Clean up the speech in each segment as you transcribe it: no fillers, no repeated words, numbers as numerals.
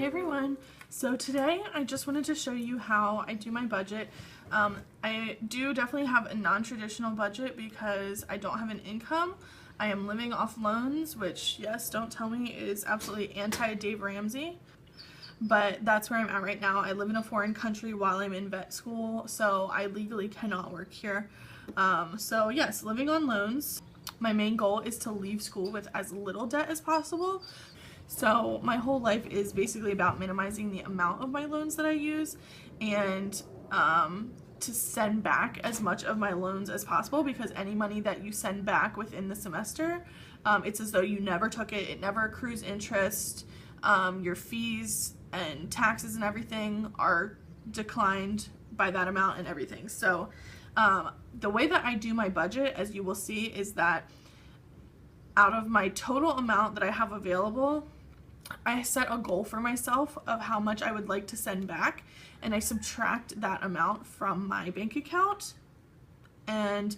everyone, so today I just wanted to show you how I do my budget. I do definitely have a non-traditional budget because I don't have an income. I am living off loans, which, yes, don't tell me, is absolutely anti-Dave Ramsey. But that's where I'm at right now. I live in a foreign country while I'm in vet school, so I legally cannot work here. So yes, living on loans. My main goal is to leave school with as little debt as possible. So my whole life is basically about minimizing the amount of my loans that I use and to send back as much of my loans as possible, because any money that you send back within the semester, it's as though you never took it. It never accrues interest. Your fees and taxes and everything are declined by that amount and everything. So the way that I do my budget, as you will see, is that out of my total amount that I have available, I set a goal for myself of how much I would like to send back, and I subtract that amount from my bank account and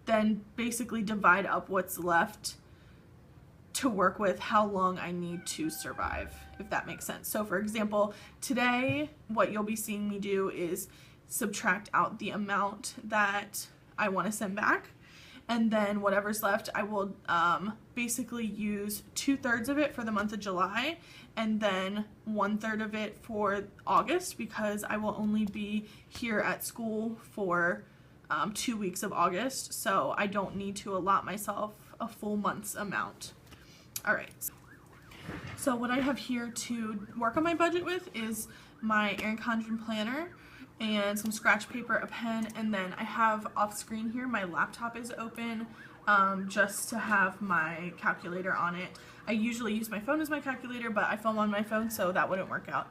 then basically divide up what's left to work with how long I need to survive, if that makes sense. So for example, today what you'll be seeing me do is subtract out the amount that I want to send back, and then whatever's left I will basically use 2/3 of it for the month of July and then 1/3 of it for August, because I will only be here at school for 2 weeks of August, so I don't need to allot myself a full month's amount. Alright, so what I have here to work on my budget with is my Erin Condren planner and some scratch paper, a pen, and then I have off screen here my laptop is open just to have my calculator on it. I usually use my phone as my calculator, but I film on my phone, so that wouldn't work out.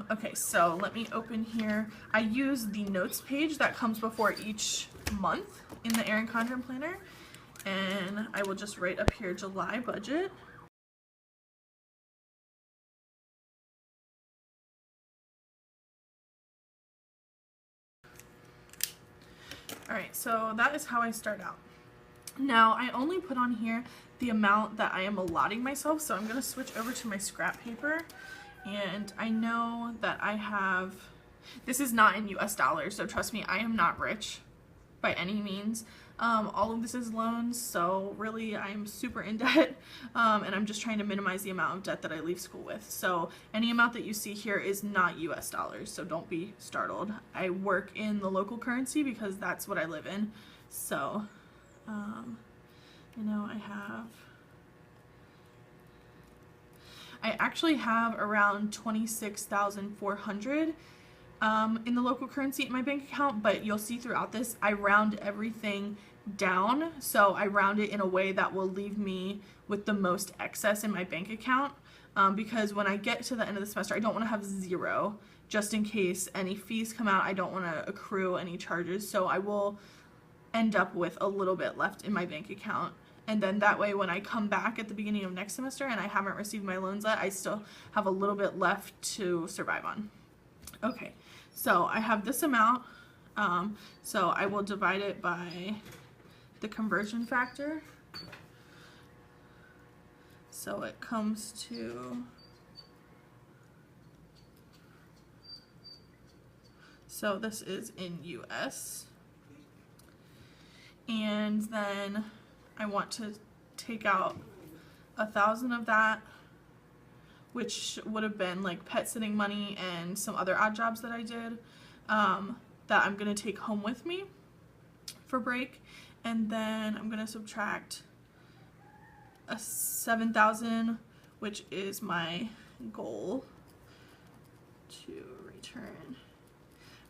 Okay, so let me open here. I use the notes page that comes before each month in the Erin Condren planner, and I will just write up here July budget. Alright, so that is how I start out. Now, I only put on here the amount that I am allotting myself, so I'm going to switch over to my scrap paper, and I know that I have, this is not in US dollars, so trust me, I am not rich by any means. All of this is loans, so really I'm super in debt, and I'm just trying to minimize the amount of debt that I leave school with. So any amount that you see here is not US dollars, so don't be startled. I work in the local currency because that's what I live in. So, you know, I actually have around 26,400 in the local currency in my bank account, but you'll see throughout this I round everything down, so I round it in a way that will leave me with the most excess in my bank account, because when I get to the end of the semester I don't want to have zero, just in case any fees come out. I don't want to accrue any charges, so I will end up with a little bit left in my bank account, and then that way when I come back at the beginning of next semester and I haven't received my loans yet, I still have a little bit left to survive on. Okay, so I have this amount, so I will divide it by the conversion factor. So it comes to, so this is in US, and then I want to take out 1,000 of that, which would have been like pet sitting money and some other odd jobs that I did, that I'm going to take home with me for break. And then I'm going to subtract a 7,000, which is my goal to return.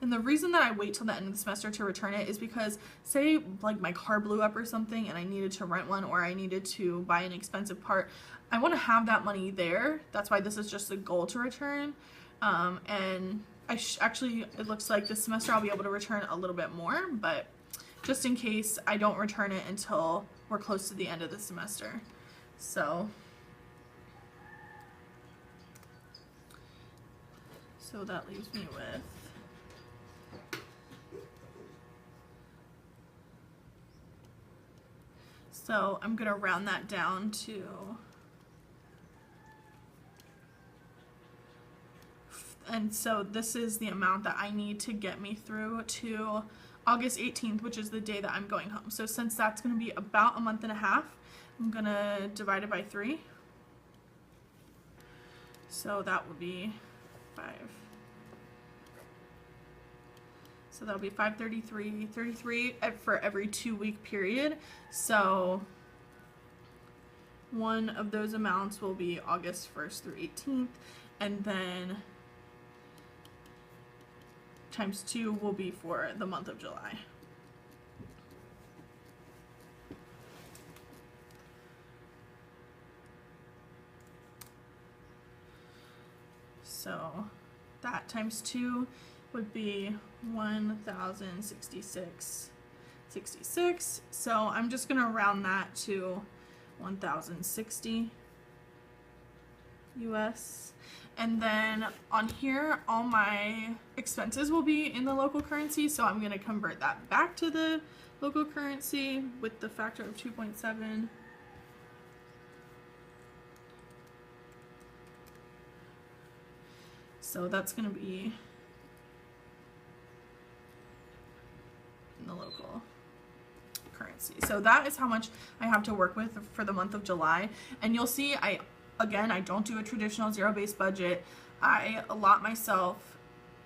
And the reason that I wait till the end of the semester to return it is because, say like my car blew up or something and I needed to rent one, or I needed to buy an expensive part, I want to have that money there. That's why this is just a goal to return. And actually, it looks like this semester I'll be able to return a little bit more, but just in case, I don't return it until we're close to the end of the semester. So that leaves me with So I'm going to round that down to And so this is the amount that I need to get me through to August 18th, which is the day that I'm going home. So since that's going to be about a month and a half, I'm going to divide it by 3. So that would be 5. So that'll be 533 for every 2-week period. So one of those amounts will be August 1st through 18th, and then times 2 will be for the month of July. So that times 2 would be 1,066.66. So I'm just going to round that to 1,060 US. And then on here, all my expenses will be in the local currency, so I'm going to convert that back to the local currency with the factor of 2.7. So that's going to be in the local currency. So that is how much I have to work with for the month of July. And you'll see I don't do a traditional zero-based budget. I allot myself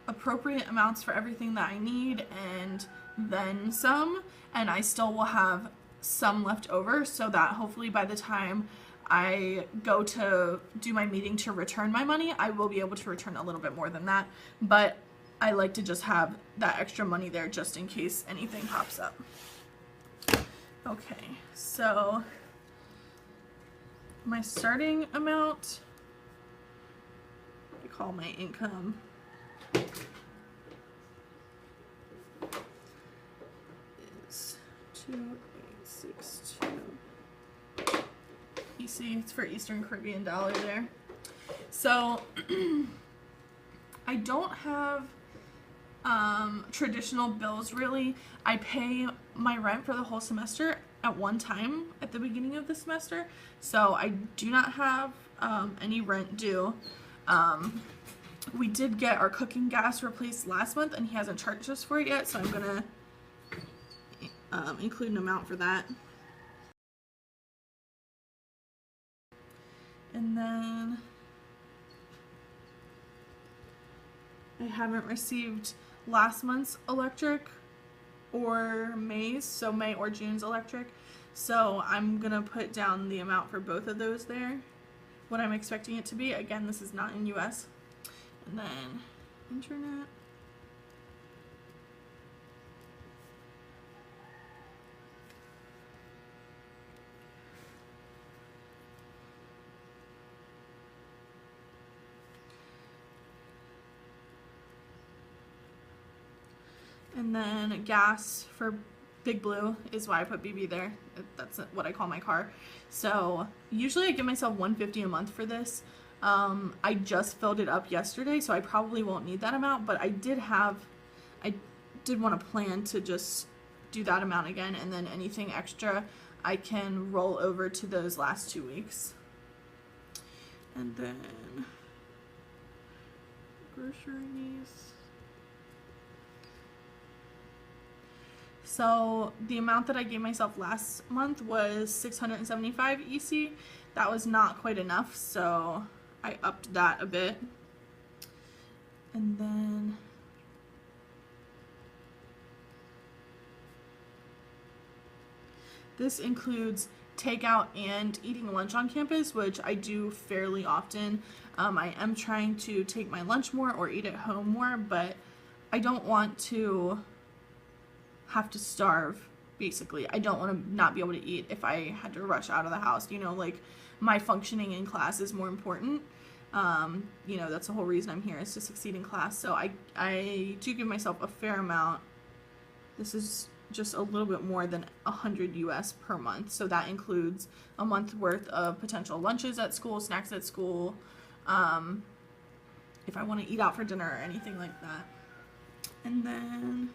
appropriate amounts for everything that I need and then some, and I still will have some left over so that hopefully by the time I go to do my meeting to return my money, I will be able to return a little bit more than that. But I like to just have that extra money there just in case anything pops up. Okay, so my starting amount, I call my income, is 2862. EC, it's for Eastern Caribbean dollar there. So I don't have traditional bills really. I pay my rent for the whole semester at one time at the beginning of the semester, so I do not have any rent due. We did get our cooking gas replaced last month and he hasn't charged us for it yet, so I'm gonna include an amount for that. And then I haven't received last month's electric or May's, so May or June's electric. So I'm gonna put down the amount for both of those there, what I'm expecting it to be. Again, this is not in US. And then internet. And then gas for Big Blue is why I put BB there. That's what I call my car. So usually I give myself $150 a month for this. I just filled it up yesterday, so I probably won't need that amount, but I did want to plan to just do that amount again, and then anything extra I can roll over to those last 2 weeks. And then groceries. So the amount that I gave myself last month was 675 EC. That was not quite enough, so I upped that a bit. And then this includes takeout and eating lunch on campus, which I do fairly often. I am trying to take my lunch more or eat at home more, but I don't want to have to starve, basically. I don't want to not be able to eat if I had to rush out of the house. You know, like, my functioning in class is more important. You know, that's the whole reason I'm here, is to succeed in class. So I do give myself a fair amount. This is just a little bit more than 100 US per month. So that includes a month worth of potential lunches at school, snacks at school, if I want to eat out for dinner or anything like that. And then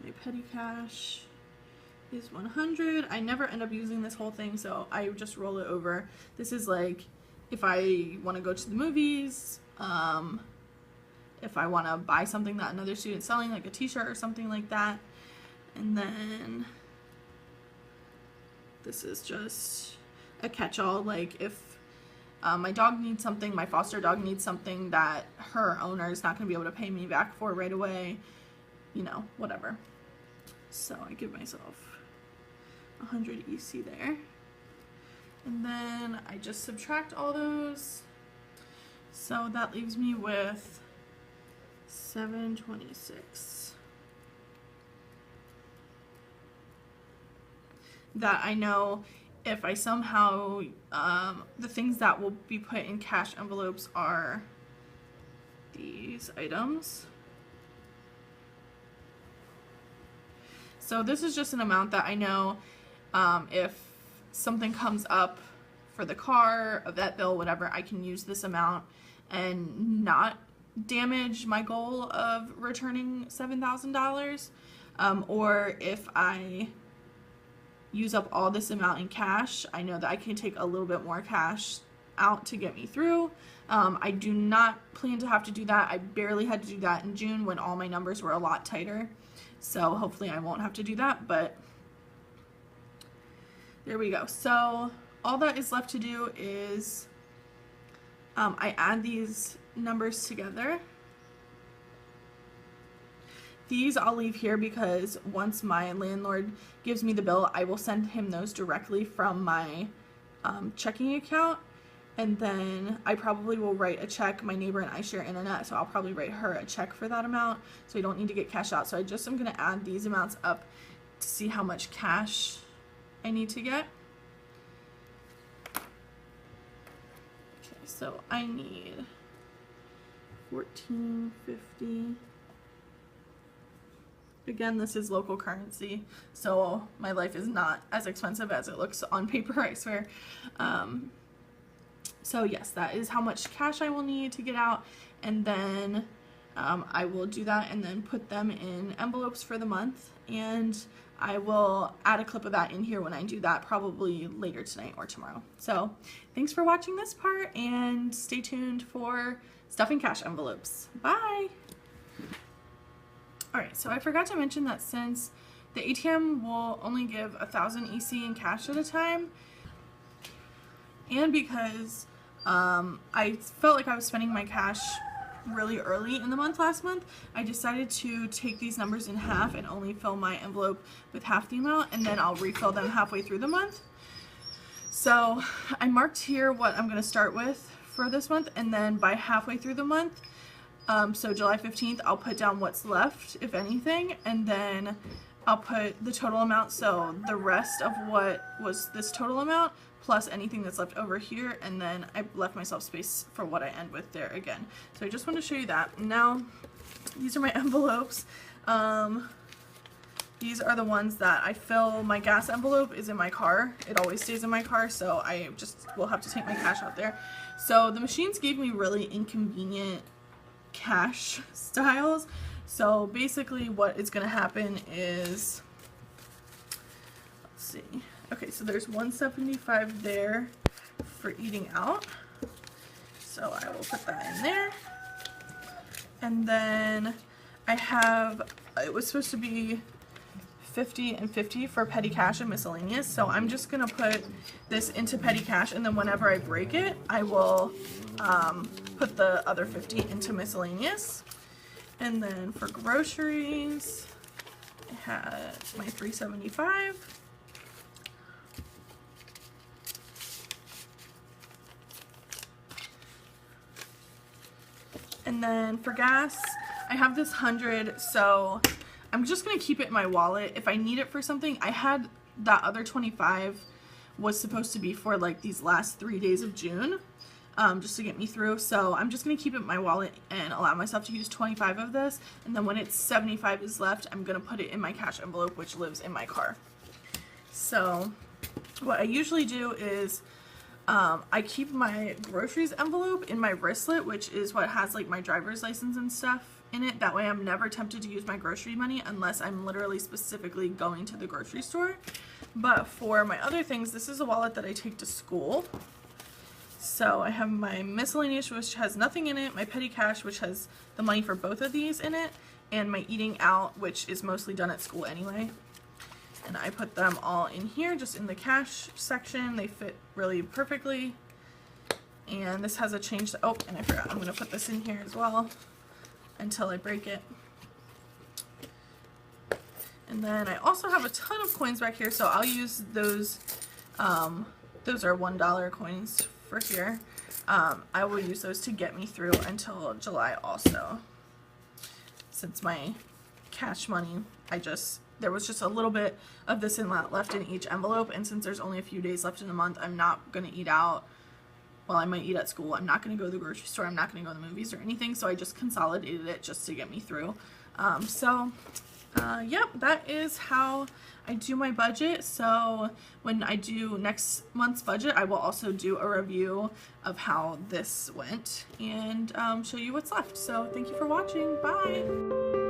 my petty cash is 100. I never end up using this whole thing, so I just roll it over. This is like if I want to go to the movies, if I want to buy something that another student's selling, like a t-shirt or something like that. And then this is just a catch-all, like if my dog needs something, my foster dog needs something that her owner is not going to be able to pay me back for right away, you know, whatever. So I give myself 100 EC there. And then I just subtract all those. So that leaves me with 726. That I know if I somehow, the things that will be put in cash envelopes are these items. So this is just an amount that I know if something comes up for the car, a vet bill, whatever, I can use this amount and not damage my goal of returning $7,000. Or if I use up all this amount in cash, I know that I can take a little bit more cash out to get me through. I do not plan to have to do that. I barely had to do that in June when all my numbers were a lot tighter. So hopefully I won't have to do that, but there we go. So all that is left to do is I add these numbers together. These I'll leave here because once my landlord gives me the bill, I will send him those directly from my checking account. And then I probably will write a check. My neighbor and I share internet, so I'll probably write her a check for that amount. So I don't need to get cash out. So I just am going to add these amounts up to see how much cash I need to get. Okay, so I need $14.50. Again, this is local currency, so my life is not as expensive as it looks on paper, I swear. So yes, that is how much cash I will need to get out, and then I will do that and then put them in envelopes for the month, and I will add a clip of that in here when I do that, probably later tonight or tomorrow. So thanks for watching this part, and stay tuned for stuffing cash envelopes. Bye! Alright, so I forgot to mention that since the ATM will only give 1,000 EC in cash at a time, and because I felt like I was spending my cash really early in the month last month, I decided to take these numbers in half and only fill my envelope with half the amount, and then I'll refill them halfway through the month. So I marked here what I'm going to start with for this month, and then by halfway through the month, so July 15th, I'll put down what's left, if anything, and then I'll put the total amount, so the rest of what was this total amount, plus anything that's left over here, and then I left myself space for what I end with there again. So I just want to show you that. Now, these are my envelopes. These are the ones that I fill. My gas envelope is in my car. It always stays in my car, so I just will have to take my cash out there. So the machines gave me really inconvenient cash styles. So basically what is going to happen is, let's see. Okay, so there's 175 there for eating out. So I will put that in there. And then I have, it was supposed to be 50 and 50 for petty cash and miscellaneous. So I'm just going to put this into petty cash, and then whenever I break it, I will put the other 50 into miscellaneous. And then for groceries, I had my $3.75. And then for gas, I have this 100, so I'm just going to keep it in my wallet. If I need it for something, I had that other 25 was supposed to be for like these last 3 days of June, just to get me through. So I'm just going to keep it in my wallet and allow myself to use 25 of this. And then when it's 75 is left, I'm going to put it in my cash envelope, which lives in my car. So what I usually do is I keep my groceries envelope in my wristlet, which is what has like my driver's license and stuff in it. That way I'm never tempted to use my grocery money unless I'm literally specifically going to the grocery store. But for my other things, this is a wallet that I take to school. So I have my miscellaneous, which has nothing in it, my petty cash, which has the money for both of these in it, and my eating out, which is mostly done at school anyway. And I put them all in here, just in the cash section. They fit really perfectly. And this has a change. Oh, and I forgot, I'm going to put this in here as well until I break it. And then I also have a ton of coins back here, so I'll use those. Those are $1 coins for here. I will use those to get me through until July also. Since my cash money, there was just a little bit of this in left in each envelope, and since there's only a few days left in the month, I'm not going to eat out. Well, I might eat at school. I'm not going to go to the grocery store. I'm not going to go to the movies or anything, so I just consolidated it just to get me through. Yep, that is how I do my budget. So when I do next month's budget, I will also do a review of how this went and show you what's left. So thank you for watching. Bye!